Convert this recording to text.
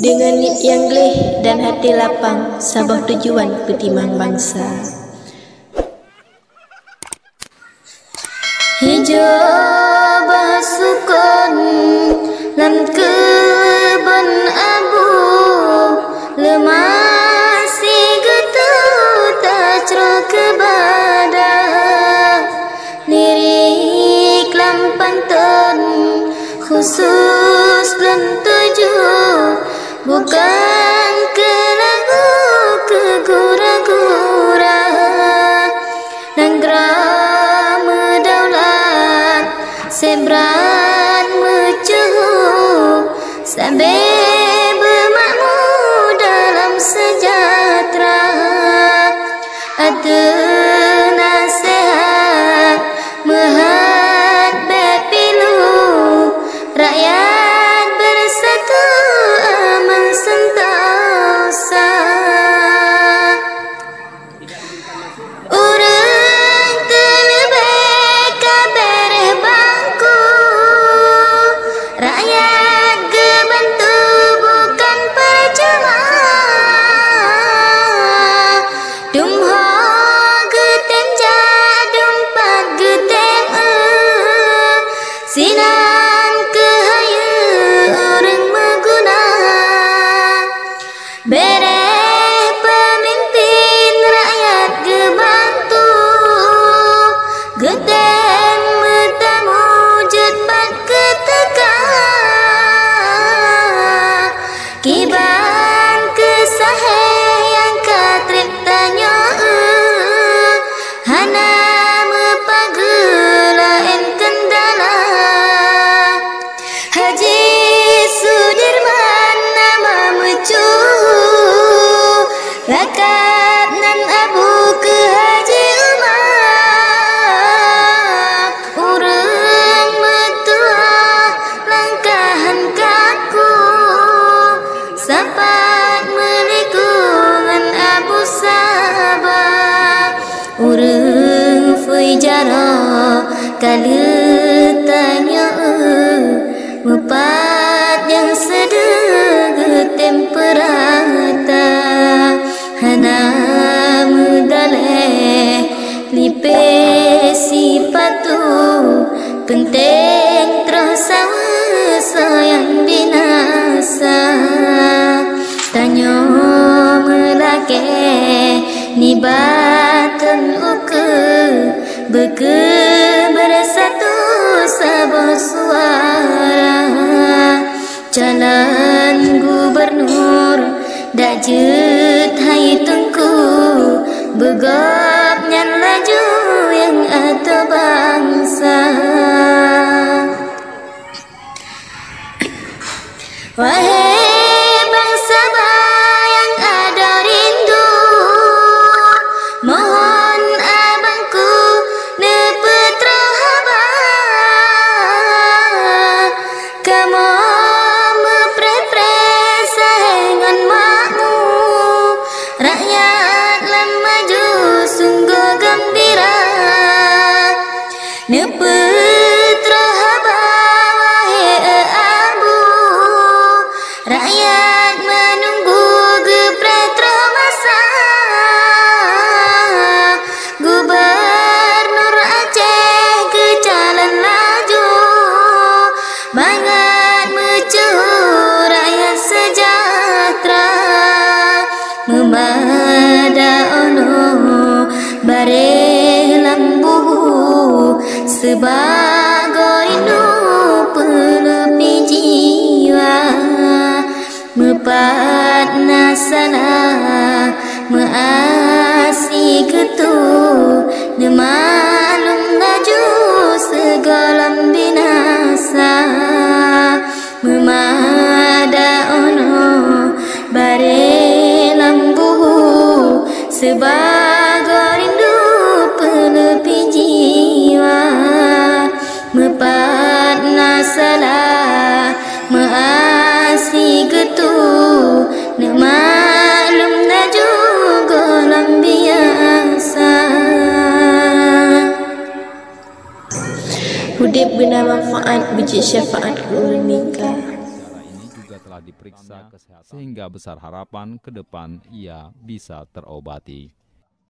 Dengan nit yang gleh dan hati lapang, sabah tujuan pertimang bangsa. Hijau basukon lam kebun abu, lemah si getu tajro kebada, lirik lam pantun khusus lam tujuh, bukan ke lagu ke gura-gura. Nanggra medaulat sebran mecuh, sampai bermakmur dalam sejahtera. Ada nasihat mehat bepilu, rakyat bersatu aman sentosa. Urang terlebih kabar bangku, rakyat gebantu bukan percuma. Dumho geten jadumpat geten sinan kehayu orang meguna. Bereh pemimpin rakyat gebantu, geten metamu jetpat keteka. Kiban kesahe yang katrip tanya, hana mepagula en kendala. Haji Sudirman nama mecuh, lakap nan abu ke Haji Umar. Urang metua langkahan kaku, sapat melikungan Abu Sabah. Urang fui jaro kali tanya, mepat yang sedeg temperata, hana mudaleh lipe sifatu, penting terasa sayang binasa. Tanyo melake nibatan uke, beke bersatu sabah suara. Jalan gubernur dak jet hai tengku, begap nyan laju yang atau bangsa. Wahai bangsa yang ada rindu, mohon abangku nepetra haba. Kamu mepre-pre sahengan makmu, rakyat lam maju sungguh gembira. Nepetra haba wahai abu, rakyat menunggu gepretra masa. Gubernur Aceh ke jalan laju, bangat mecuh rakyat sejahtera. Memada ono bare lambu, sebagai nu pelepi jiwa. Mepat nasana measi getu, nemalum laju segalam binasa. Memada ono bare lambu, sebagai rindu pelepi jiwa. Mepat nasalah measi getu, nemalum laju golam biasa. Hudib bernama manfaat, biji syafaat ulun nikah. telah diperiksa kesehatan sehingga besar harapan ke depan ia bisa terobati.